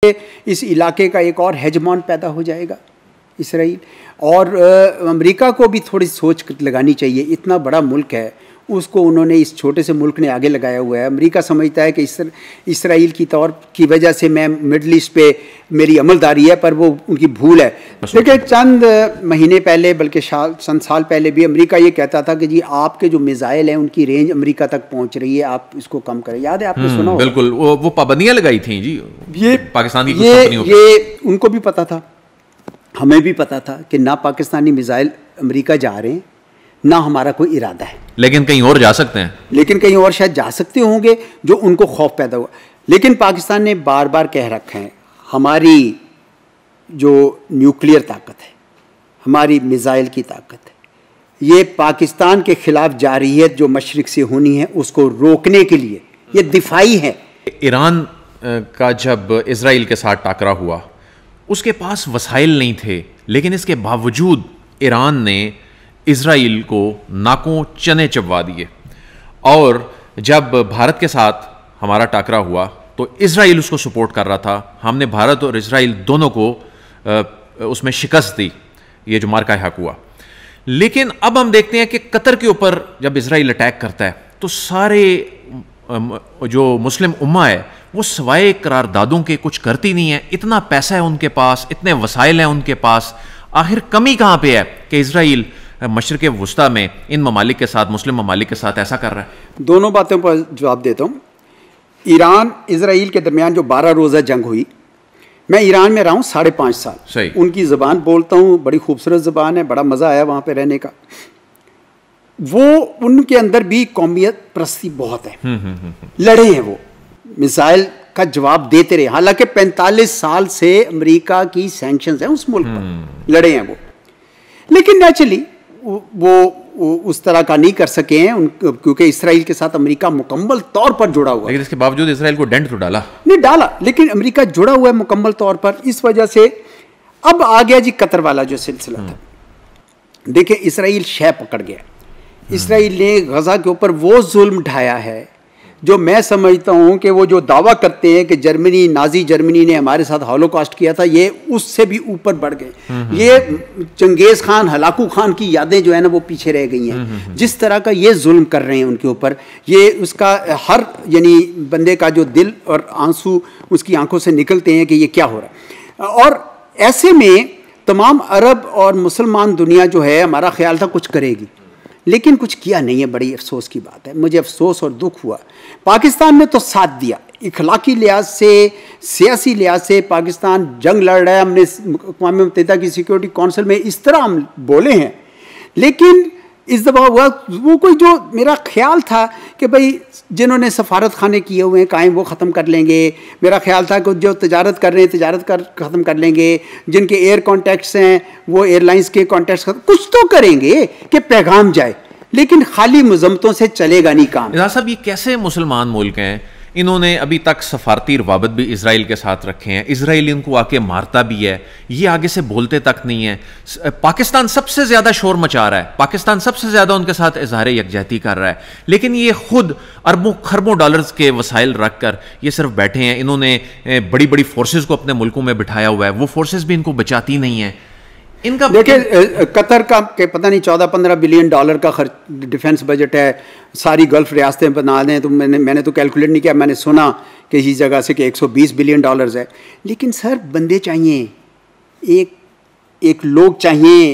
इस इलाके का एक और हेजमॉन पैदा हो जाएगा इसराइल। और अमेरिका को भी थोड़ी सोच लगानी चाहिए, इतना बड़ा मुल्क है, उसको उन्होंने इस छोटे से मुल्क ने आगे लगाया हुआ है। अमेरिका समझता है कि इसराइल की तौर की वजह से मैं मिडल ईस्ट पे मेरी अमलदारी है, पर वो उनकी भूल है। देखिए चंद महीने पहले, बल्कि चंद साल पहले भी अमेरिका ये कहता था कि जी आपके जो मिसाइल हैं उनकी रेंज अमेरिका तक पहुंच रही है, आप इसको कम करें। याद है, आपने सुना? बिल्कुल, वो पाबंदियां लगाई थी जी, ये पाकिस्तान की ये उनको भी पता था, हमें भी पता था कि ना पाकिस्तानी मिसाइल अमेरिका जा रहे हैं, ना हमारा कोई इरादा है। लेकिन कहीं और जा सकते हैं, लेकिन कहीं और शायद जा सकते होंगे, जो उनको खौफ पैदा हुआ। लेकिन पाकिस्तान ने बार बार कह रखा है हमारी जो न्यूक्लियर ताकत है, हमारी मिसाइल की ताकत है, ये पाकिस्तान के खिलाफ जारहियत जो मशरिक से होनी है उसको रोकने के लिए ये दिफाई है। ईरान का जब इजराइल के साथ टाकरा हुआ, उसके पास वसाइल नहीं थे, लेकिन इसके बावजूद ईरान ने इजराइल को नाकों चने चबवा दिए। और जब भारत के साथ हमारा टाकरा हुआ तो इजराइल उसको सपोर्ट कर रहा था, हमने भारत और इजराइल दोनों को उसमें शिकस्त दी, ये जो मार्का हक हुआ। लेकिन अब हम देखते हैं कि कतर के ऊपर जब इजराइल अटैक करता है तो सारे जो मुस्लिम उम्मा है वो सवाए करारदादों के कुछ करती नहीं है। इतना पैसा है उनके पास, इतने वसाइल हैं उनके पास, आखिर कमी कहाँ पे है कि इजराइल मशरिक वुस्ता में इन ममालिक के साथ, मुस्लिम ममालिक के साथ ऐसा कर रहा है? दोनों बातों पर जवाब देता हूँ। ईरान इसराइल के दरमियान जो 12 रोज़ा जंग हुई, मैं ईरान में रहा हूँ 5.5 साल। सही। उनकी ज़बान बोलता हूँ, बड़ी खूबसूरत ज़बान है, बड़ा मज़ा आया वहाँ पे रहने का। वो उनके अंदर भी कौमियत परस्ती बहुत है। लड़े हैं वो, मिसाइल का जवाब देते रहे, हालांकि 45 साल से अमेरिका की सैंक्शंस हैं उस मुल्क पर, लड़े हैं वो। लेकिन नेचुरली वो उस तरह का नहीं कर सके हैं क्योंकि इसराइल के साथ अमेरिका मुकम्मल तौर पर जुड़ा हुआ है। लेकिन इसके बावजूद इसराइल को डेंट तो डाला नहीं, डाला, लेकिन अमेरिका जुड़ा हुआ है मुकम्मल तौर पर। इस वजह से अब आ गया जी कतर वाला जो सिलसिला था। देखिए इसराइल शह पकड़ गया, इसराइल ने गजा के ऊपर वो जुल्म ढाया है जो मैं समझता हूँ कि वो जो दावा करते हैं कि जर्मनी, नाजी जर्मनी ने हमारे साथ हॉलोकॉस्ट किया था, ये उससे भी ऊपर बढ़ गए। ये चंगेज़ खान, हलाकू खान की यादें जो है ना वो पीछे रह गई हैं। जिस तरह का ये जुल्म कर रहे हैं उनके ऊपर, ये उसका हर यानी बंदे का जो दिल और आंसू उसकी आंखों से निकलते हैं कि ये क्या हो रहा है। और ऐसे में तमाम अरब और मुसलमान दुनिया जो है, हमारा ख्याल था कुछ करेगी, लेकिन कुछ किया नहीं है। बड़ी अफसोस की बात है, मुझे अफसोस और दुख हुआ। पाकिस्तान ने तो साथ दिया, इखलाकी लिहाज से, सियासी लिहाज से पाकिस्तान जंग लड़ रहा है। हमने अक़वाम मुत्तहिदा की सिक्योरिटी काउंसिल में इस तरह हम बोले हैं, लेकिन इस दफ़ा हुआ वो कोई जो मेरा ख्याल था कि भाई जिन्होंने सफारत खाने किए हुए हैं कायम वो ख़त्म कर लेंगे। मेरा ख्याल था कि जो तजारत कर रहे हैं तजारत कर ख़त्म कर लेंगे, जिनके एयर कॉन्टैक्ट्स हैं वो एयरलाइंस के कॉन्टैक्ट्स कुछ तो करेंगे कि पैगाम जाए, लेकिन खाली मजम्मतों से चलेगा नहीं काम। इजाज़ साहब, ये कैसे मुसलमान मुल्क हैं, इन्होंने अभी तक सफारती रवाबत भी इसराइल के साथ रखे हैं, इसराइल इनको आके मारता भी है, ये आगे से बोलते तक नहीं है। पाकिस्तान सबसे ज़्यादा शोर मचा रहा है, पाकिस्तान सबसे ज़्यादा उनके साथ इजहार यकजहती कर रहा है, लेकिन ये खुद अरबों खरबों डॉलर्स के वसाइल रख कर ये सिर्फ बैठे हैं। इन्होंने बड़ी बड़ी फोर्सेज को अपने मुल्कों में बिठाया हुआ है, वो फोर्सेज भी इनको बचाती नहीं है। इनका देखिए कतर का के पता नहीं 14-15 बिलियन डॉलर का खर्च डिफेंस बजट है, सारी गल्फ रियासतें बना दें तो मैंने तो कैलकुलेट नहीं किया, मैंने सुना कि इस जगह से कि 120 बिलियन डॉलर्स है। लेकिन सर बंदे चाहिए, एक लोग चाहिए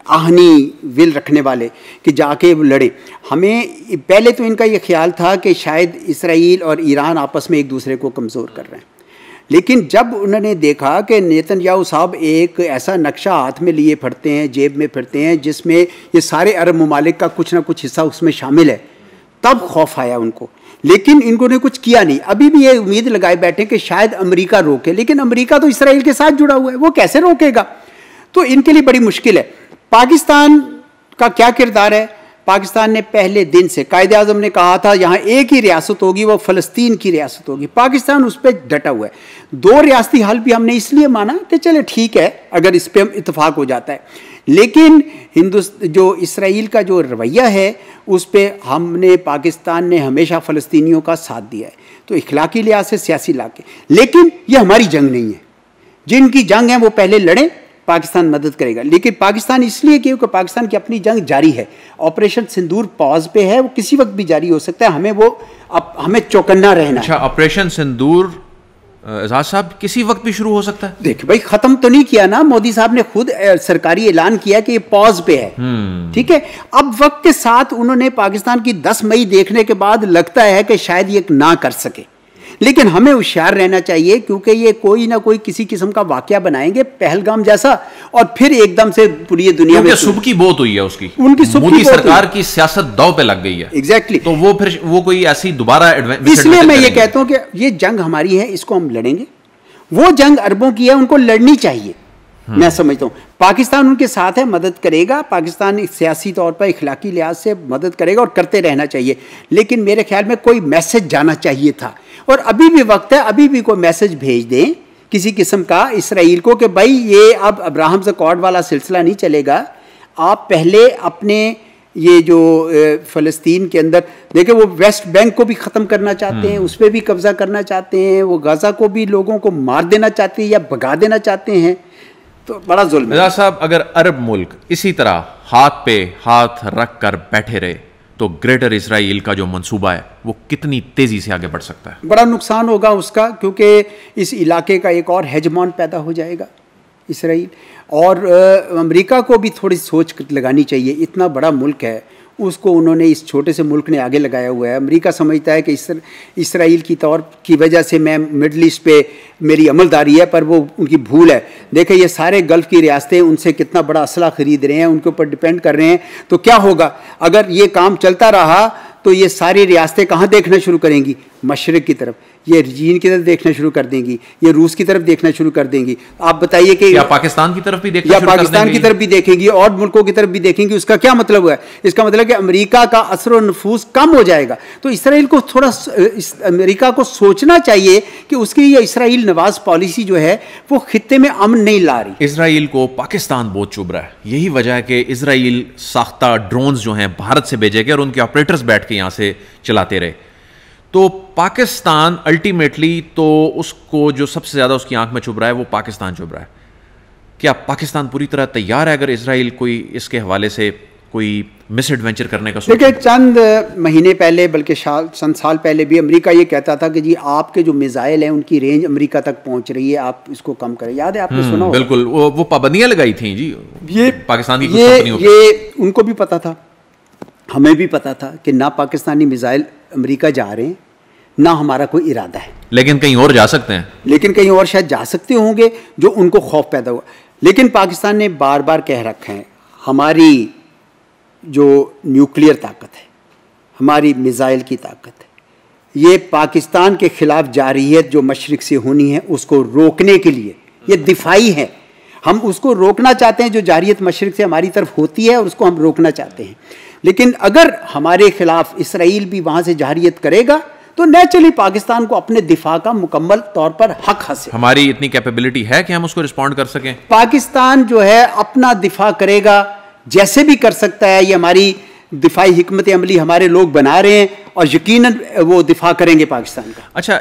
आहनी विल रखने वाले कि जाके लड़े। हमें पहले तो इनका ये ख्याल था कि शायद इसराइल और ईरान आपस में एक दूसरे को कमज़ोर कर रहे हैं, लेकिन जब उन्होंने देखा कि नेतन्याहू साहब एक ऐसा नक्शा हाथ में लिए फिरते हैं, जेब में फिरते हैं, जिसमें ये सारे अरब ममालिक का कुछ ना कुछ हिस्सा उसमें शामिल है, तब खौफ आया उनको। लेकिन इन्होंने कुछ किया नहीं। अभी भी ये उम्मीद लगाए बैठे कि शायद अमेरिका रोके, लेकिन अमेरिका तो इसराइल के साथ जुड़ा हुआ है, वो कैसे रोकेगा? तो इनके लिए बड़ी मुश्किल है। पाकिस्तान का क्या किरदार है? पाकिस्तान ने पहले दिन से, कायदे आज़म ने कहा था यहाँ एक ही रियासत होगी, वो फ़लस्तीन की रियासत होगी। पाकिस्तान उस पर डटा हुआ है। 2 रियासती हल भी हमने इसलिए माना कि चले ठीक है अगर इस पर इत्तेफाक हो जाता है, लेकिन जो इसराइल का जो रवैया है उस पर हमने, पाकिस्तान ने हमेशा फ़लस्तीनियों का साथ दिया है। तो इखलाकी लिहाज से, सियासी लिहाज से, लेकिन ये हमारी जंग नहीं है। जिनकी जंग है वो पहले लड़ें, पाकिस्तान मदद करेगा। लेकिन पाकिस्तान इसलिए क्योंकि पाकिस्तान की अपनी जंग जारी है। ऑपरेशन सिंदूर पॉज पे है, वो किसी वक्त भी जारी हो सकता है। हमें चौकन्ना रहना। अच्छा, ऑपरेशन सिंदूर एजाज साहब किसी वक्त भी शुरू हो सकता है? देखिए भाई, खत्म तो नहीं किया ना, मोदी साहब ने खुद सरकारी ऐलान किया कि ये पॉज पे है। ठीक है, अब वक्त के साथ उन्होंने पाकिस्तान की 10 मई देखने के बाद लगता है कि शायद ये ना कर सके, लेकिन हमें होशियार रहना चाहिए क्योंकि ये कोई ना कोई किसी किस्म का वाकया बनाएंगे पहलगाम जैसा, और फिर एकदम से पूरी दुनिया में सुबकी बहुत हुई है उसकी, उनकी मोदी सरकार की सियासत दांव पे लग गई है। एग्जैक्टली। तो वो कोई ऐसी दोबारा, इसलिए मैं ये कहता हूं कि ये जंग हमारी है, इसको हम लड़ेंगे। वो जंग अरबों की है, उनको लड़नी चाहिए। मैं समझता हूँ पाकिस्तान उनके साथ है, मदद करेगा। पाकिस्तान सियासी तौर पर, इखलाकी लिहाज से मदद करेगा और करते रहना चाहिए। लेकिन मेरे ख्याल में कोई मैसेज जाना चाहिए था, और अभी भी वक्त है, अभी भी कोई मैसेज भेज दें किसी किस्म का इसराइल को कि भाई ये अब अब्राहम अकॉर्ड वाला सिलसिला नहीं चलेगा। आप पहले अपने ये जो फ़लस्तीन के अंदर देखिए, वो वेस्ट बैंक को भी ख़त्म करना चाहते हैं, उस पर भी कब्ज़ा करना चाहते हैं, वो गाज़ा को भी लोगों को मार देना चाहते हैं या भगा देना चाहते हैं। तो बड़ा जुल्म है साहब। अगर अरब मुल्क इसी तरह हाथ पे हाथ रख कर बैठे रहे तो ग्रेटर इसराइल का जो मंसूबा है वो कितनी तेजी से आगे बढ़ सकता है? बड़ा नुकसान होगा उसका, क्योंकि इस इलाके का एक और हेजमॉन पैदा हो जाएगा इसराइल। और अमेरिका को भी थोड़ी सोच लगानी चाहिए। इतना बड़ा मुल्क है, उसको उन्होंने, इस छोटे से मुल्क ने आगे लगाया हुआ है। अमेरिका समझता है कि इसराइल की तौर की वजह से मैं मिडल ईस्ट पे मेरी अमलदारी है, पर वो उनकी भूल है। देखें, ये सारे गल्फ़ की रियासतें उनसे कितना बड़ा असला ख़रीद रहे हैं, उनके ऊपर डिपेंड कर रहे हैं। तो क्या होगा अगर ये काम चलता रहा? तो ये सारी रियासतें कहाँ देखना शुरू करेंगी? मशरिक़ की तरफ। ये चीन की तरफ देखना शुरू कर देंगी, ये रूस की तरफ देखना शुरू कर देंगी। आप बताइए कि या पाकिस्तान की तरफ भी देखना, या पाकिस्तान की तरफ भी देखेंगी और मुल्कों की तरफ भी देखेंगी। उसका क्या मतलब है? इसका मतलब कि अमेरिका का असर और नफूस कम हो जाएगा। तो इसराइल को थोड़ा, अमेरिका को सोचना चाहिए कि उसकी ये इसराइल नवाज पॉलिसी जो है वो खित्ते में अमन नहीं ला रही। इसराइल को पाकिस्तान बहुत चुभ रहा है। यही वजह है कि इसराइल साख्ता ड्रोन्स जो हैं भारत से भेजे गए और उनके ऑपरेटर्स बैठ के यहाँ से चलाते रहे। तो पाकिस्तान अल्टीमेटली, तो उसको जो सबसे ज़्यादा उसकी आंख में चुभ रहा है वो पाकिस्तान चुभ रहा है। क्या पाकिस्तान पूरी तरह तैयार है अगर इसराइल कोई इसके हवाले से कोई मिस एडवेंचर करने का? देखिए, चंद महीने पहले, बल्कि चंद साल पहले भी अमेरिका ये कहता था कि जी आपके जो मिसाइल हैं उनकी रेंज अमेरिका तक पहुंच रही है, आप इसको कम करें। याद है, आपने सुना? बिल्कुल, वो पाबंदियां लगाई थी जी, ये पाकिस्तान की ये उनको भी पता था, हमें भी पता था कि ना पाकिस्तानी मिसाइल अमेरिका जा रहे हैं, ना हमारा कोई इरादा है। लेकिन कहीं और जा सकते हैं, लेकिन कहीं और शायद जा सकते होंगे, जो उनको खौफ पैदा हुआ। लेकिन पाकिस्तान ने बार बार कह रखा है, हमारी जो न्यूक्लियर ताकत है, हमारी मिसाइल की ताकत है, ये पाकिस्तान के ख़िलाफ़ जारियत जो मशरिक़ से होनी है उसको रोकने के लिए ये दिफाई है। हम उसको रोकना चाहते हैं, जो जारियत मशरिक़ से हमारी तरफ होती है, और उसको हम रोकना चाहते हैं। लेकिन अगर हमारे ख़िलाफ़ इसराइल भी वहाँ से जारियत करेगा तो नेचुरली पाकिस्तान को अपने दिफा का मुकम्मल तौर पर हक हासिल। हमारी इतनी कैपेबिलिटी है कि हम उसको रिस्पॉन्ड कर सकें। पाकिस्तान जो है अपना दिफा करेगा, जैसे भी कर सकता है। ये हमारी दिफाई हिकमत अमली हमारे लोग बना रहे हैं, और यकीनन वो दिफा करेंगे पाकिस्तान का। अच्छा,